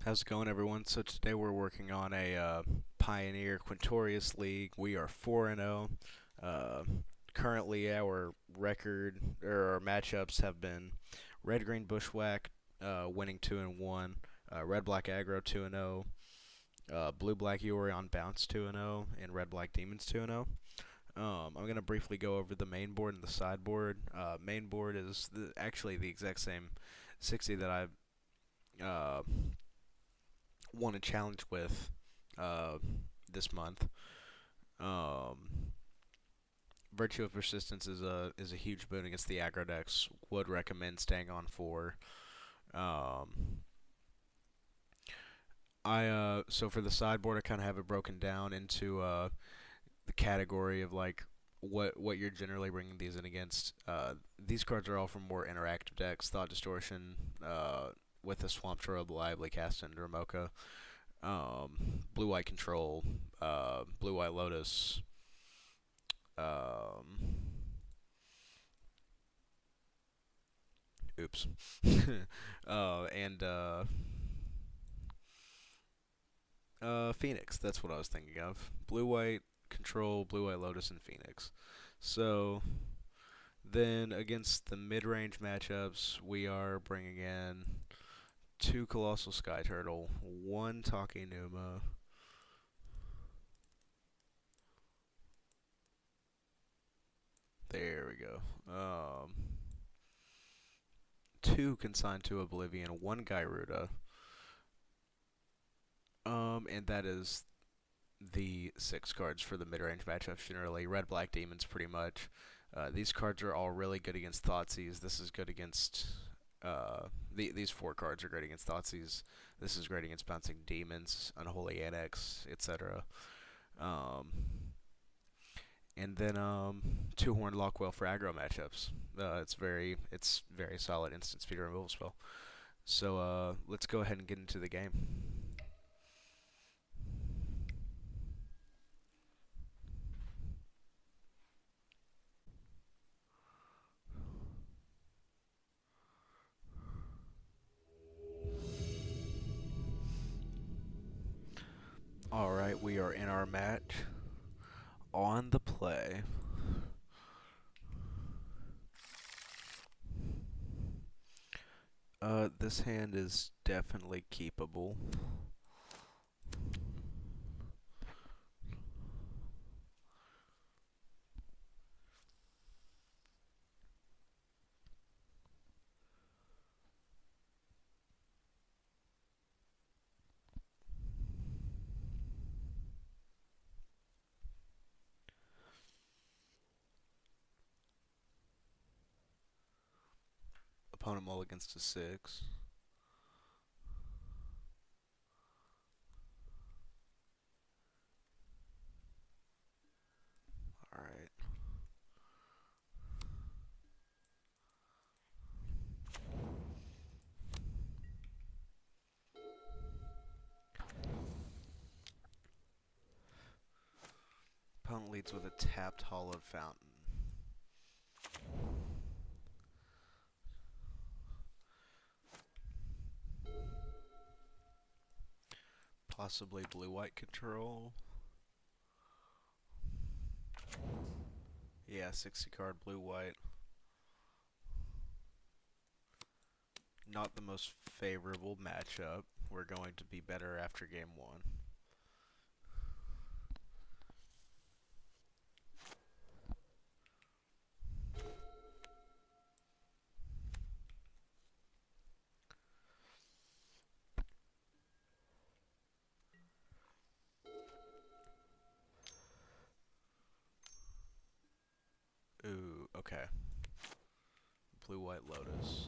How's it going, everyone? So today we're working on a Pioneer Quintorius League. We are 4-0. Uh, Currently, our record or our matchups have been Red Green Bushwhack winning 2-1, Red Black Aggro 2-0, Blue Black Yuri on Bounce 2-0, and Red Black Demons 2-0. I'm gonna briefly go over the main board and the sideboard. Main board is actually the exact same 60 that I won a challenge with uh, this month. Um, Virtue of Persistence is a huge boon against the aggro decks. Would recommend staying on for. Um, I So for the sideboard, I kind of have it broken down into the category of like what you're generally bringing these in against. These cards are all from more interactive decks. Thought Distortion, with the Swamp Troll, Lively Cast, and Ramoka. Blue White Control, Blue White Lotus, um, oops, and Phoenix. That's what I was thinking of. Blue White Control, Blue White Lotus, and Phoenix. So then against the mid-range matchups, we are bringing in two Colossal Sky Turtle, one Talking Numa. There we go. Two Consigned to Oblivion, one Gyruda. And that is the six cards for the mid-range matchups generally. Red Black Demons, pretty much. These cards are all really good against Thoughtseize. This is good against. These four cards are great against Thoughtseize. This is great against Bouncing Demons, Unholy Annex, etc. Um, and then Two Horned Lockwell for aggro matchups. It's very solid instant speed removal spell. So let's go ahead and get into the game. All right, we are in our match. On the play. This hand is definitely keepable. Opponent mulligans to 6. Alright. Opponent leads with a tapped Hollowed Fountain. Possibly blue-white control. Yeah, 60 card blue-white. Not the most favorable matchup. We're going to be better after game 1. Ooh, okay. Blue-white Lotus.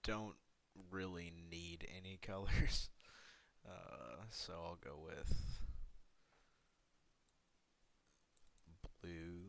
don't really need any colors. So I'll go with blue.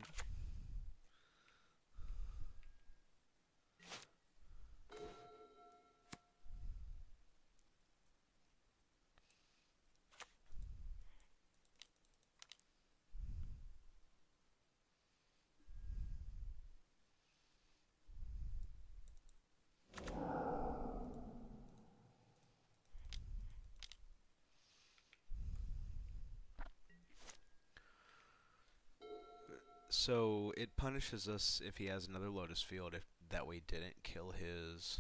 So it punishes us if he has another Lotus Field if that we didn't kill his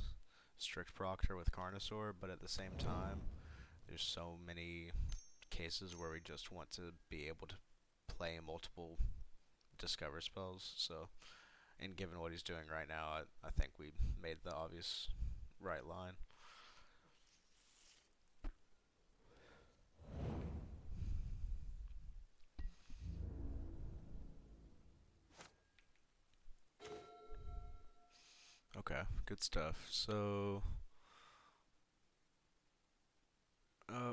Strict Proctor with Carnosaur, but at the same time, there's so many cases where we just want to be able to play multiple Discover spells. So, and given what he's doing right now, I think we made the obvious right line. Okay, good stuff. So,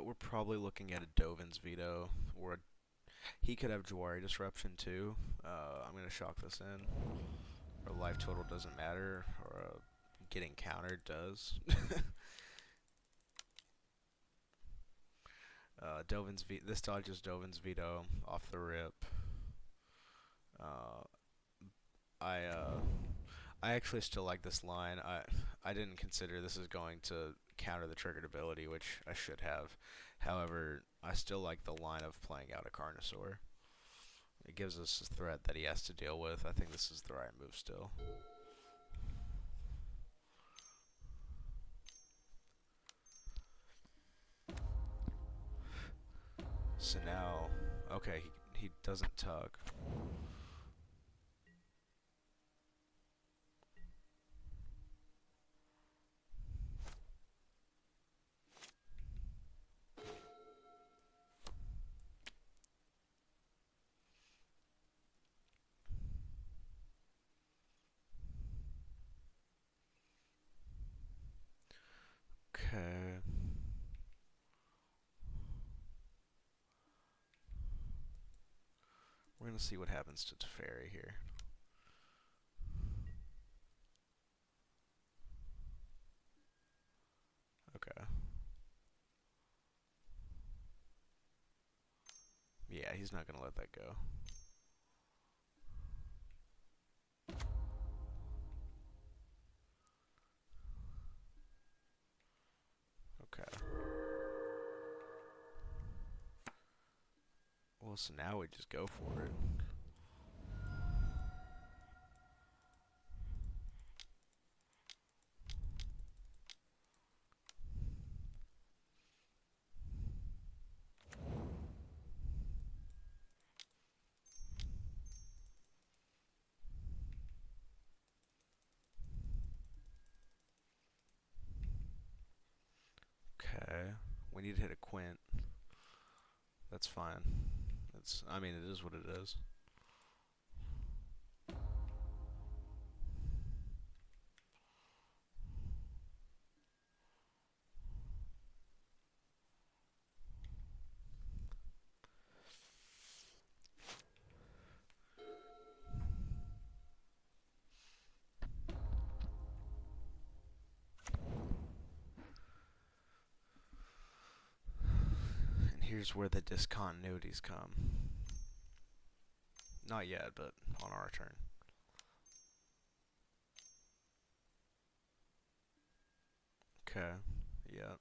we're probably looking at a Dovin's Veto, or he could have Jawari Disruption too. I'm going to shock this in. Or life total doesn't matter, or getting countered does. This dodges Dovin's Veto off the rip. Uh, I uh, I actually still like this line. I didn't consider this is going to counter the triggered ability, which I should have. However, I still like the line of playing out a Carnosaur. It gives us a threat that he has to deal with. I think this is the right move still. So now, okay, he doesn't tug. Okay. We're gonna see what happens to Teferi here. Okay. Yeah, he's not gonna let that go. Okay. Well, so now we just go for it. Okay. We need to hit a Quint. That's fine. I mean, it is what it is. And here's where the discontinuities come. Not yet, but on our turn. Okay. Yeah.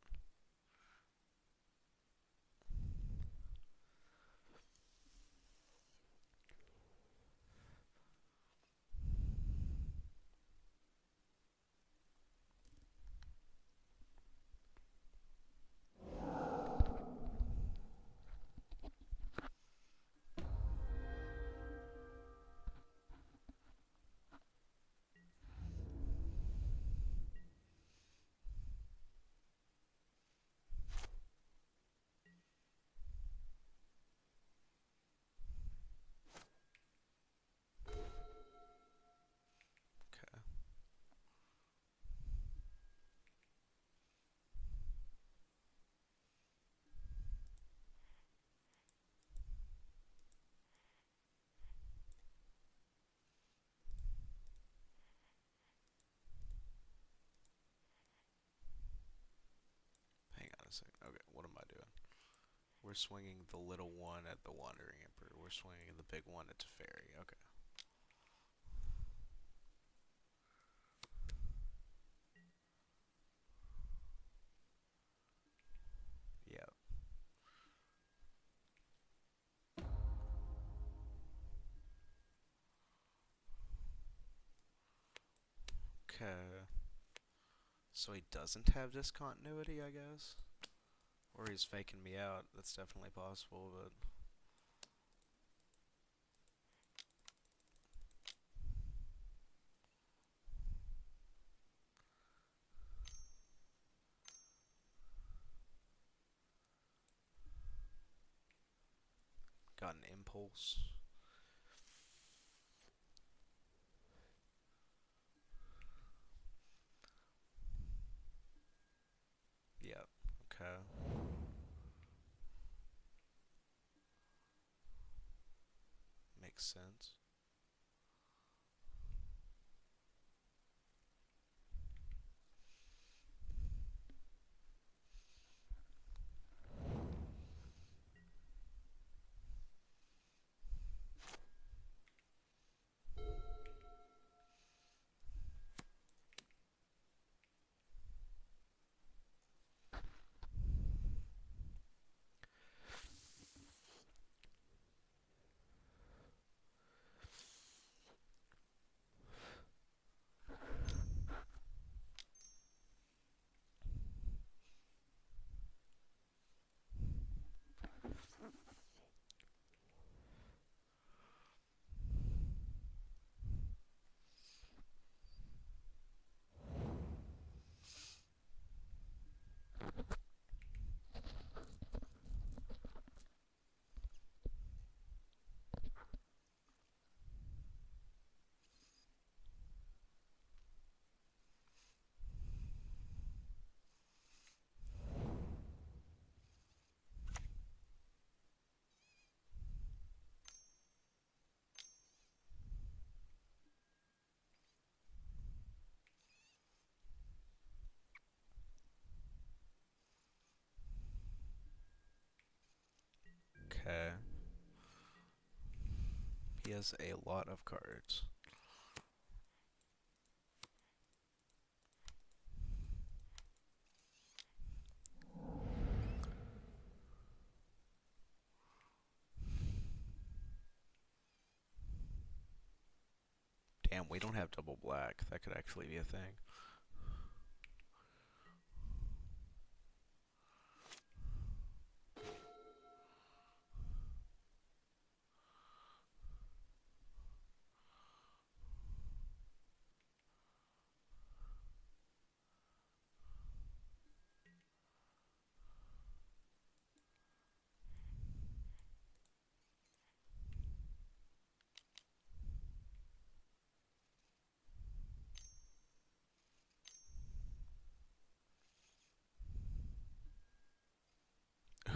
missing. Okay, what am I doing? We're swinging the little one at the Wandering Emperor. We're swinging the big one at Teferi. Okay. Yep. Okay. So he doesn't have discontinuity, I guess? Or he's faking me out. That's definitely possible, but... Got an impulse. Yep. Okay. Makes sense. Okay. He has a lot of cards. Damn, we don't have double black. That could actually be a thing.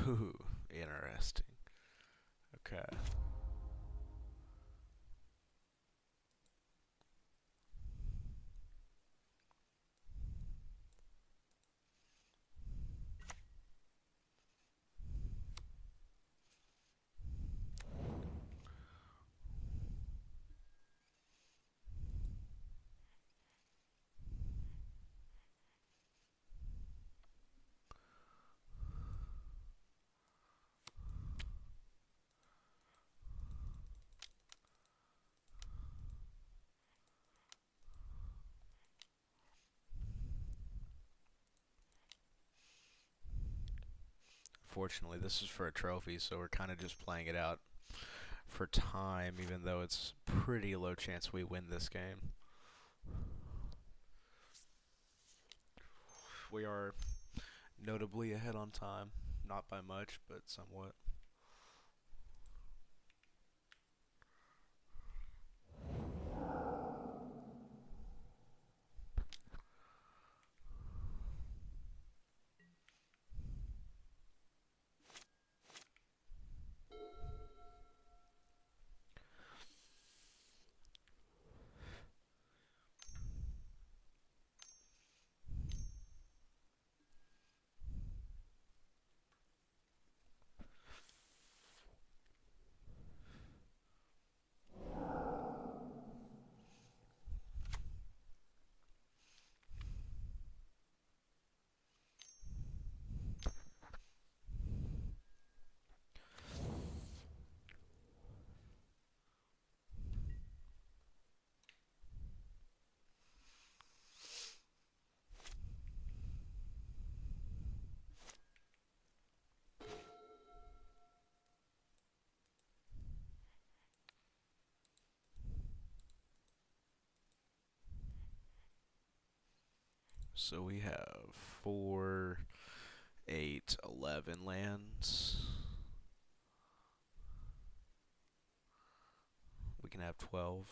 Ooh, interesting. Okay. Fortunately, this is for a trophy, so we're kind of just playing it out for time, even though it's pretty low chance we win this game. We are notably ahead on time. Not by much, but somewhat. So we have 4, 8, 11 lands. We can have 12.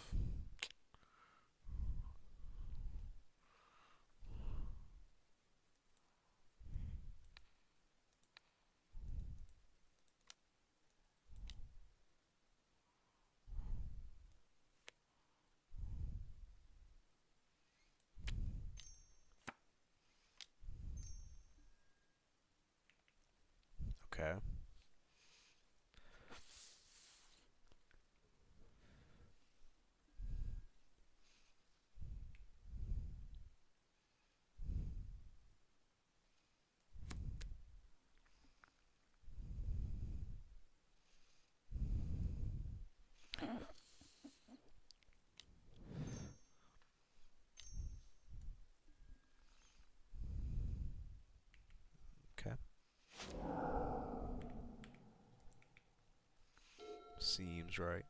Okay. Okay. Seems right.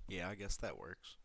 Yeah, I guess that works.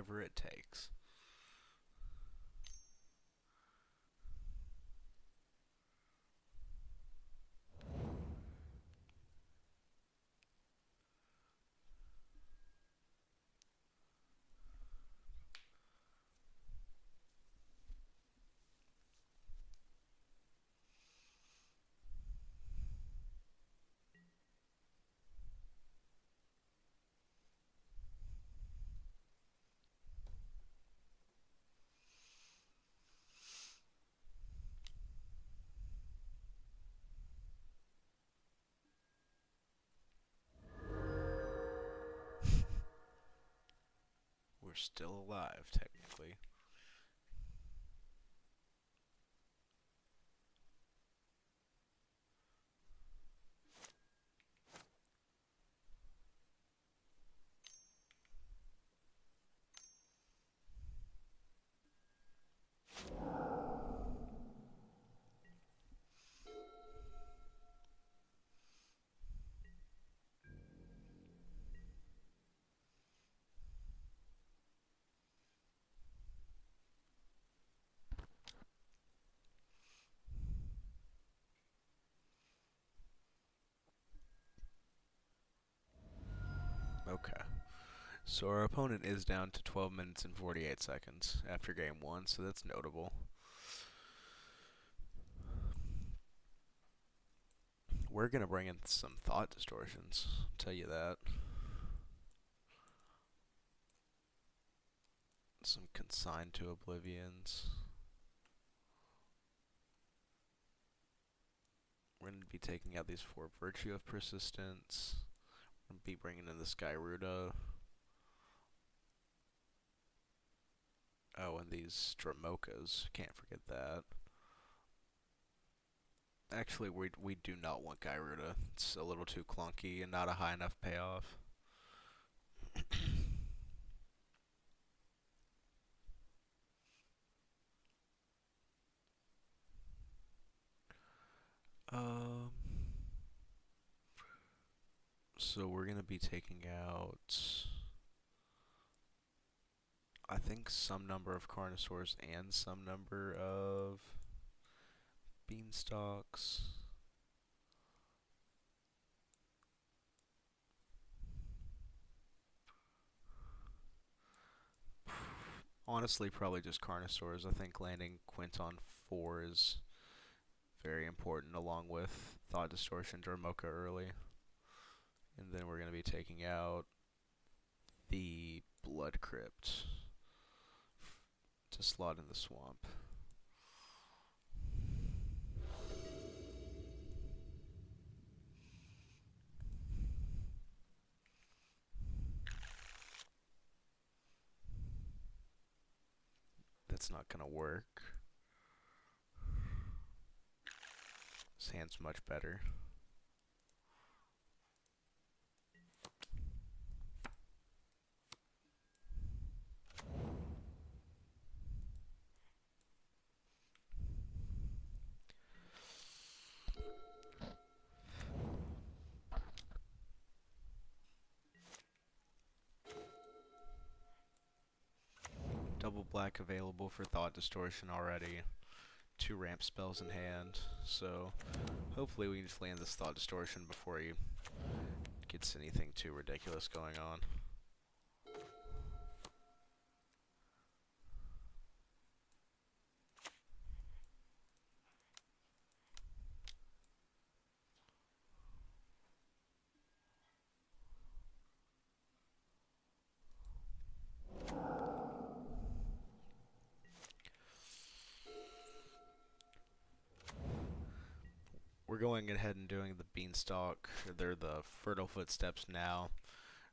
whatever it takes. We're still alive, technically. Okay. So our opponent is down to 12 minutes and 48 seconds after game one, so that's notable. We're going to bring in some thought distortions, I'll tell you that. Some consigned to oblivions. We're going to be taking out these 4 virtue of persistence. We're going to be bringing in this guy Ruda. Oh, and these Dramokas. Can't forget that. Actually, we do not want Gyruda. It's a little too clunky and not a high enough payoff. So we're going to be taking out, I think, some number of Carnosaurs and some number of Beanstalks. Honestly, probably just Carnosaurs. I think landing Quint on 4 is very important, along with Thought Distortion Dromoka early. And then we're going to be taking out the Blood Crypt to slot in the swamp. That's not going to work. This hand's much better. Double black available for Thought Distortion already. 2 ramp spells in hand, so hopefully we can just land this Thought Distortion before he gets anything too ridiculous going on. We're going ahead and doing the Beanstalk. They're the Fertile Footsteps now,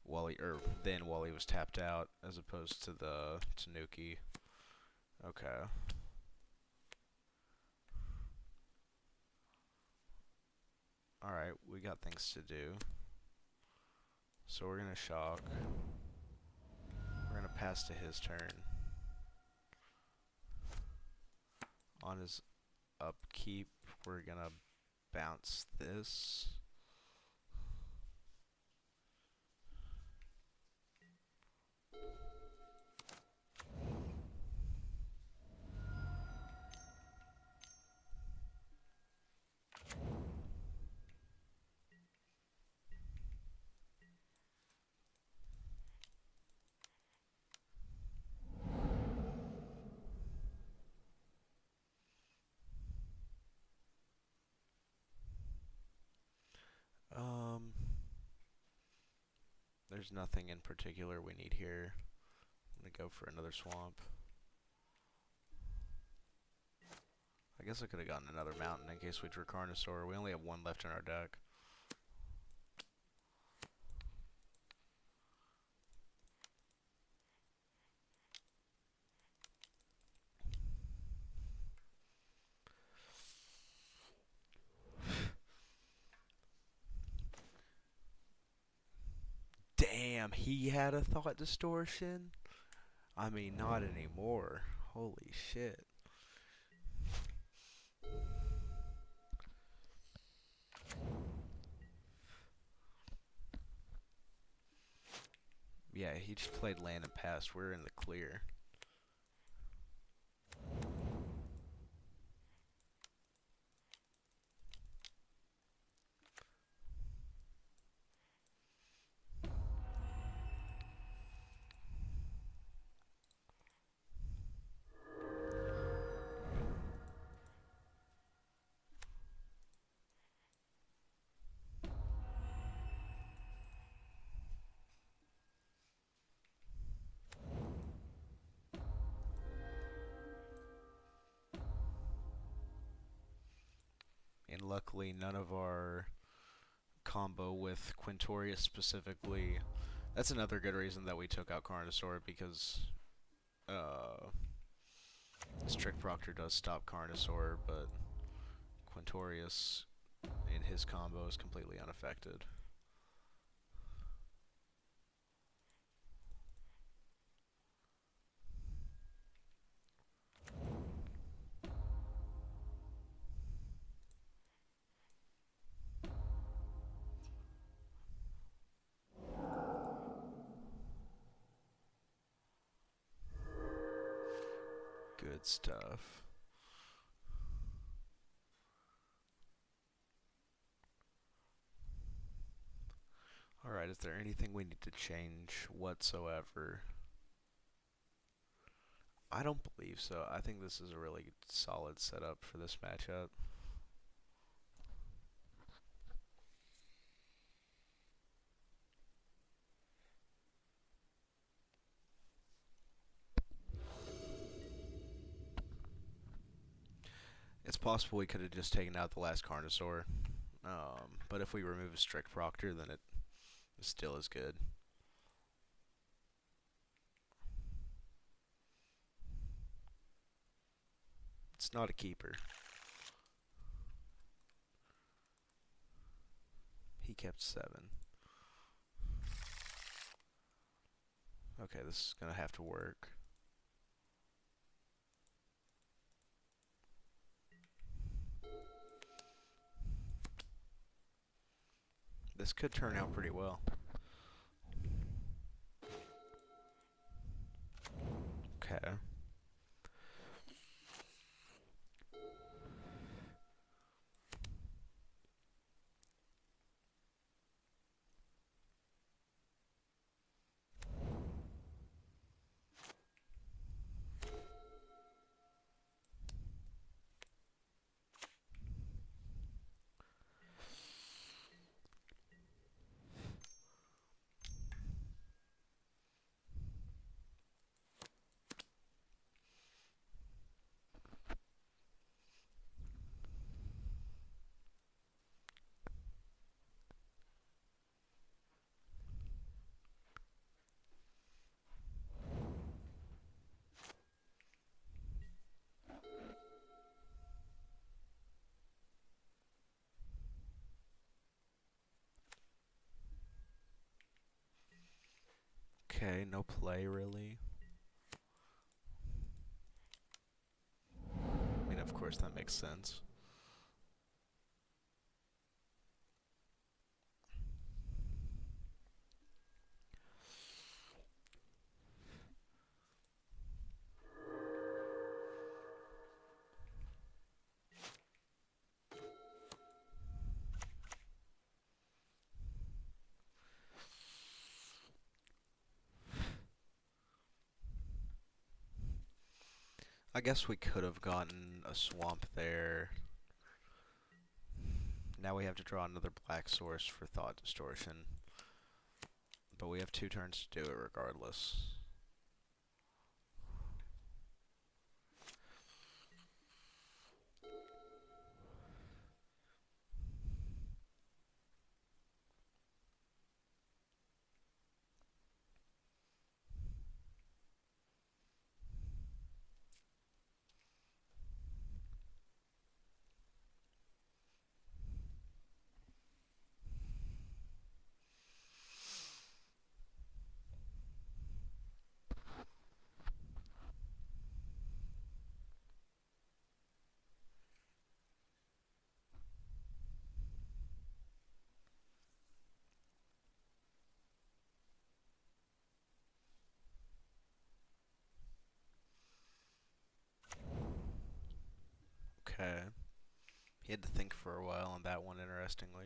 while he was tapped out, as opposed to the Tanuki. Okay. Alright, we got things to do. So we're gonna shock. We're gonna pass to his turn. On his upkeep, we're gonna bounce this. There's nothing in particular we need here. I'm going to go for another swamp. I guess I could have gotten another mountain in case we drew Carnosaur. We only have one left in our deck. Damn, he had a Thought Distortion? I mean, not anymore. Holy shit. Yeah, he just played land and passed. We're in the clear. And luckily, none of our combo with Quintorius specifically. That's another good reason that we took out Carnosaur, because Strict Proctor does stop Carnosaur, but Quintorius in his combo is completely unaffected. Good stuff. Alright, is there anything we need to change whatsoever? I don't believe so. I think this is a really solid setup for this matchup. It's possible we could have just taken out the last Carnosaur. But if we remove a Strict Proctor, then it still is good. It's not a keeper. He kept 7. Okay, this is gonna have to work. This could turn out pretty well. Okay. Okay, no play really. I mean, of course that makes sense. I guess we could have gotten a swamp there. Now we have to draw another black source for Thought Distortion. but we have 2 turns to do it regardless. Okay. He had to think for a while on that one, interestingly.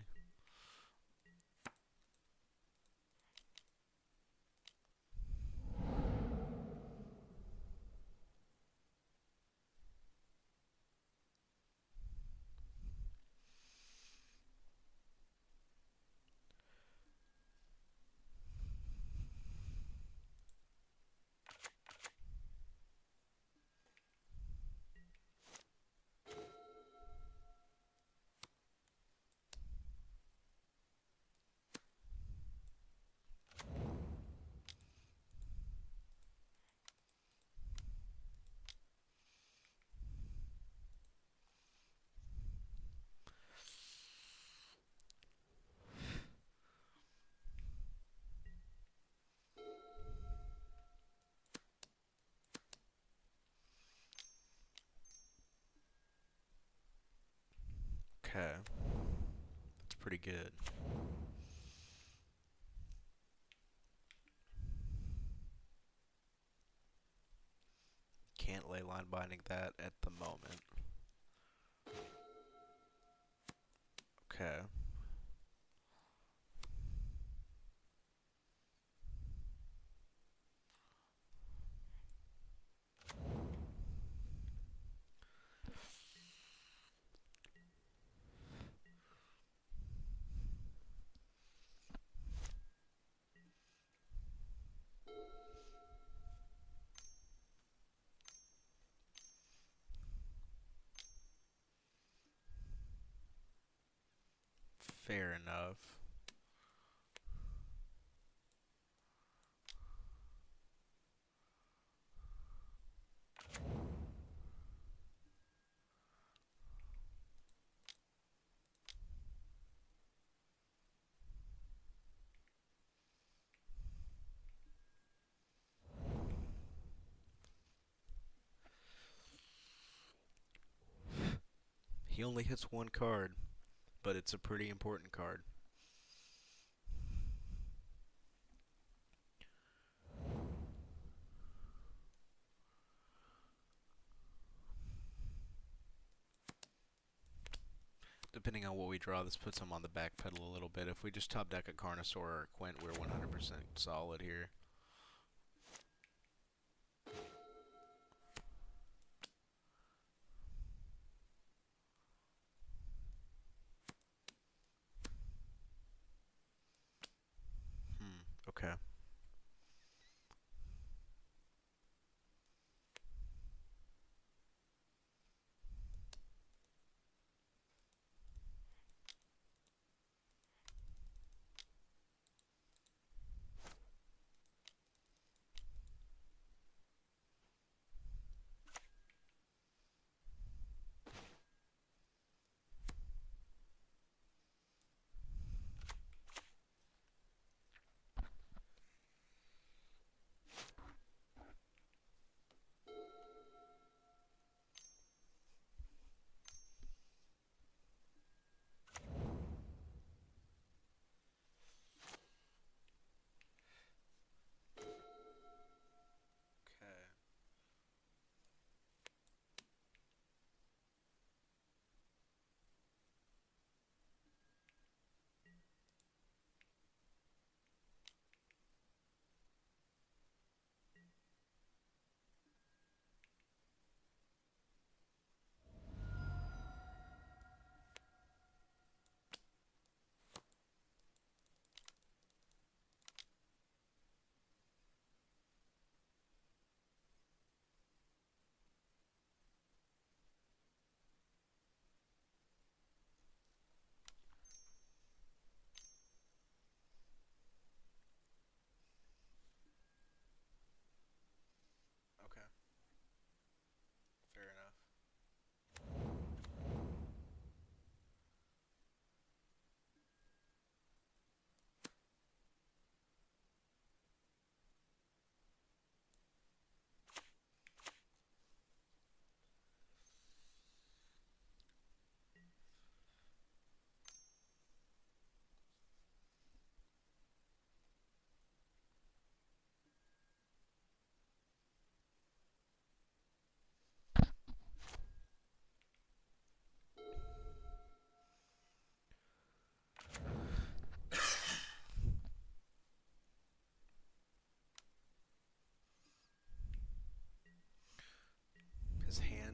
Okay. That's pretty good. Can't ley line binding that at the moment. Okay. Fair enough. He only hits 1 card, but it's a pretty important card. Depending on what we draw, this puts him on the back pedal a little bit. If we just top deck a Carnosaur or a Quint, we're 100% solid here. Okay.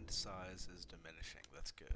hand size is diminishing. That's good.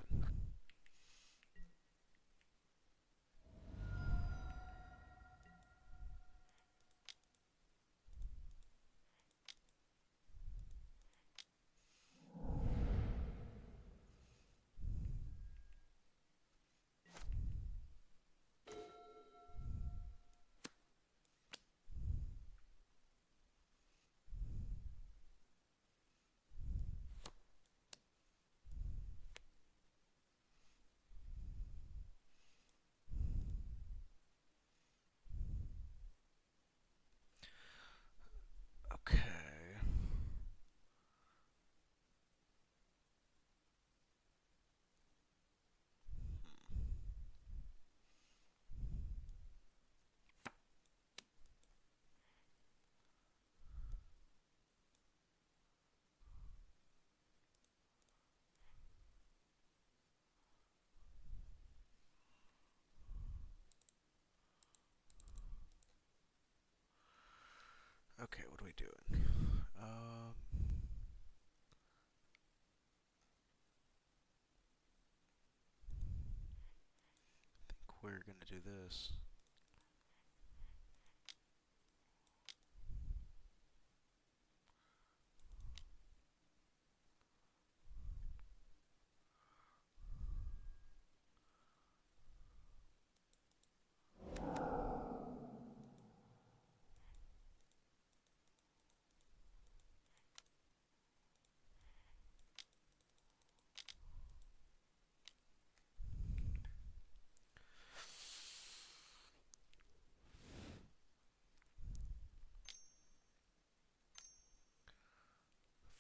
Okay. Okay, what are we doing? I think we're gonna do this.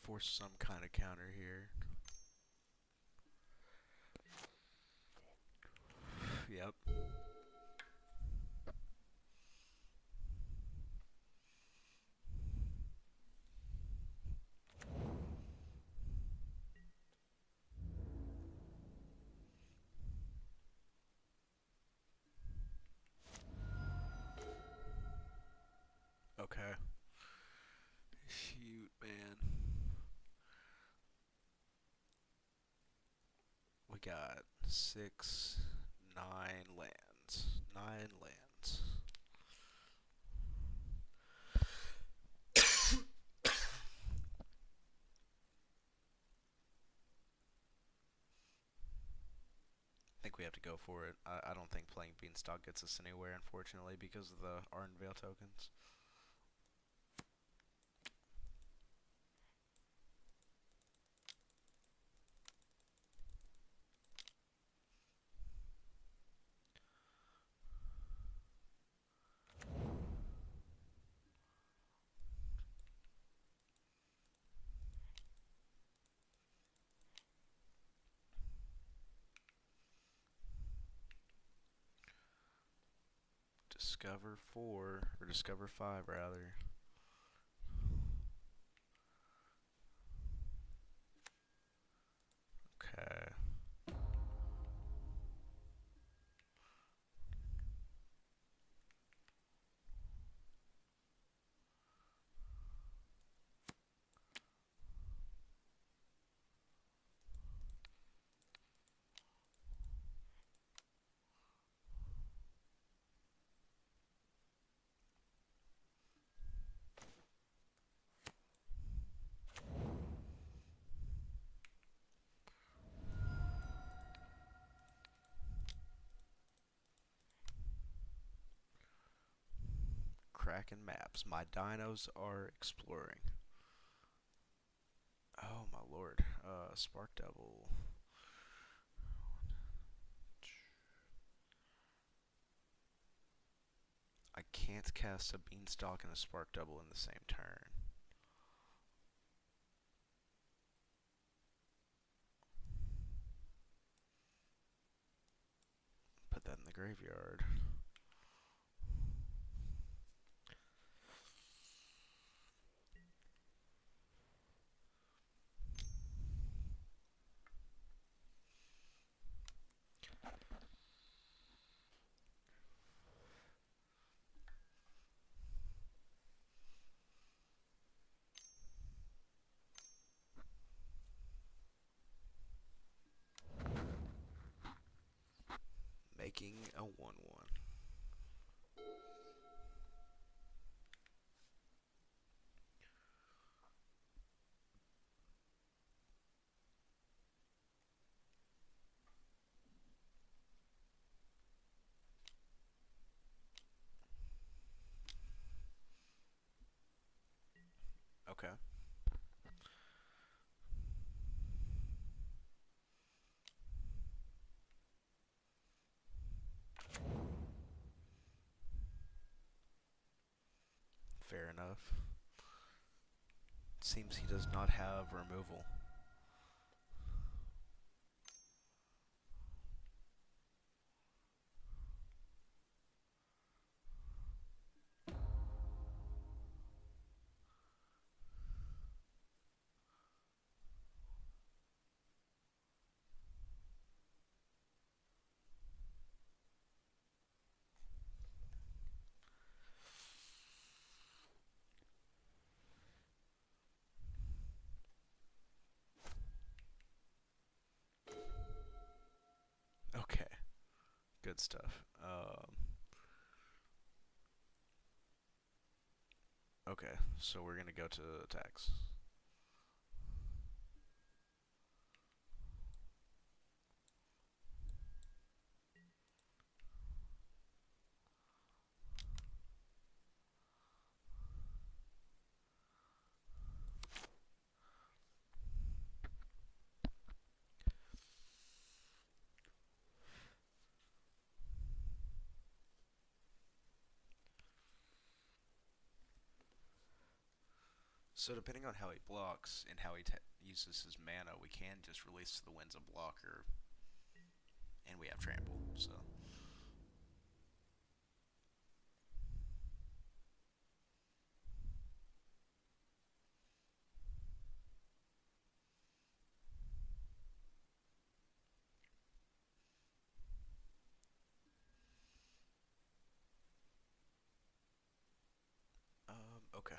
Force some kind of counter here. Yep. Okay. Shoot, man. We got 6, 9 lands. 9 lands. I think we have to go for it. I don't think playing Beanstalk gets us anywhere, unfortunately, because of the Ardent Veil tokens. Discover 4, or Discover 5, rather. Okay. Cracking maps. My dinos are exploring. Oh my lord. Spark Devil. I can't cast a Beanstalk and a Spark Double in the same turn. Put that in the graveyard. Making a 1-1. Okay. Fair enough. Seems he does not have removal. Okay. Good stuff. Okay, so we're gonna go to attacks. So depending on how he blocks and how he uses his mana, we can just release to the winds a blocker, and we have trample. So okay.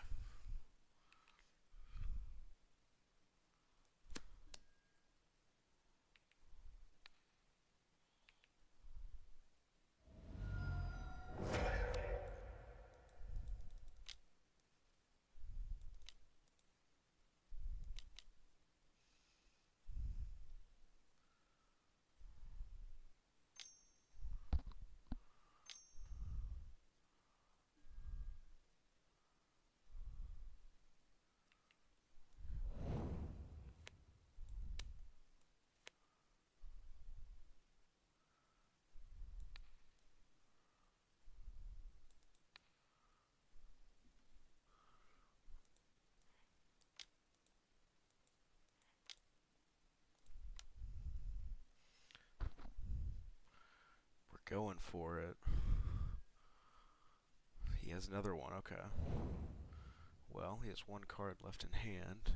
We're going for it. He has another one. Okay. Well, he has one card left in hand.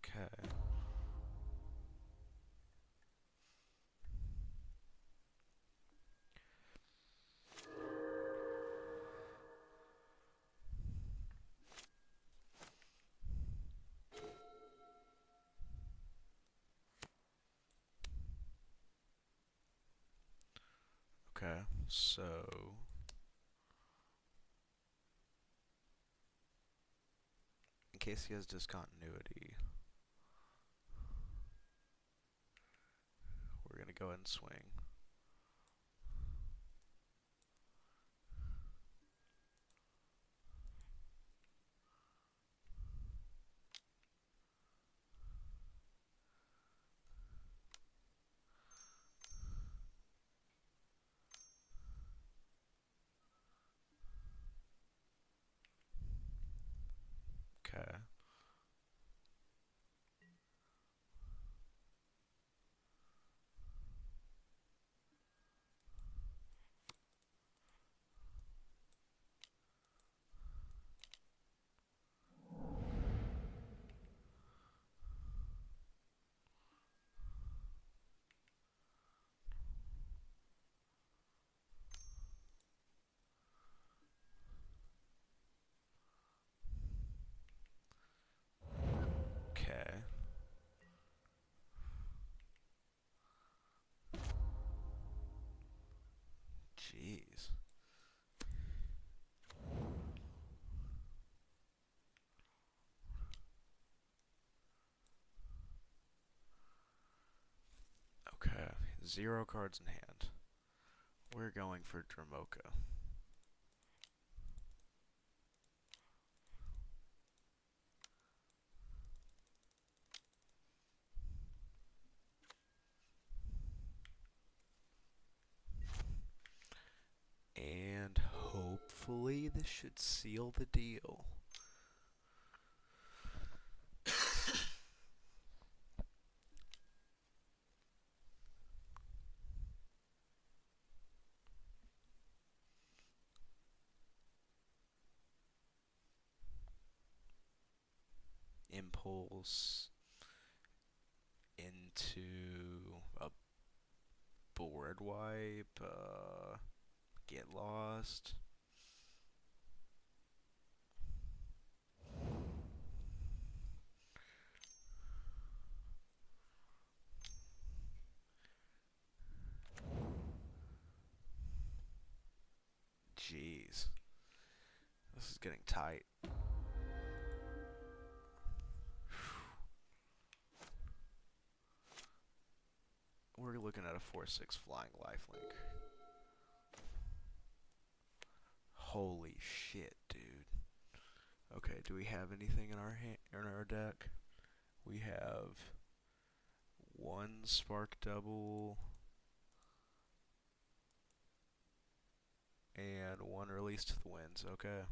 Okay. Okay. So in case he has discontinuity, we're gonna go ahead and swing. Okay. Jeez. Okay, 0 cards in hand. We're going for Dramoka. And hopefully this should seal the deal. Impulse into a board wipe, get lost. Jeez. This is getting tight. We're looking at a 4/6 flying lifelink. Holy shit, dude. Okay, do we have anything in our deck? We have 1 spark double and 1 release to the winds. Okay.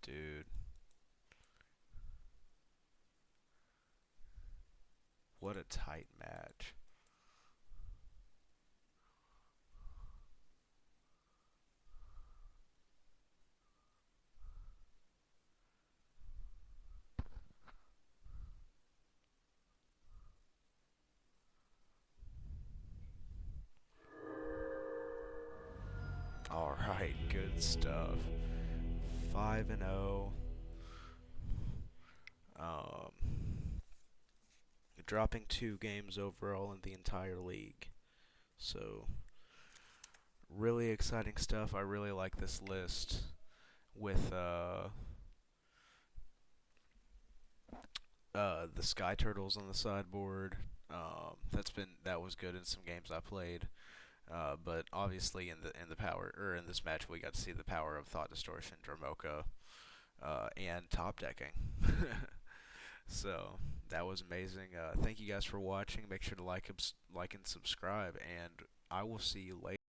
Dude. What a tight match. Alright, good stuff. 5-0. Dropping 2 games overall in the entire league. So, really exciting stuff. I really like this list with the Sky Turtles on the sideboard. That was good in some games I played. But obviously in this match we got to see the power of Thought Distortion, Dramoka, and top decking. So that was amazing. Thank you guys for watching. Make sure to like and subscribe, and I will see you later.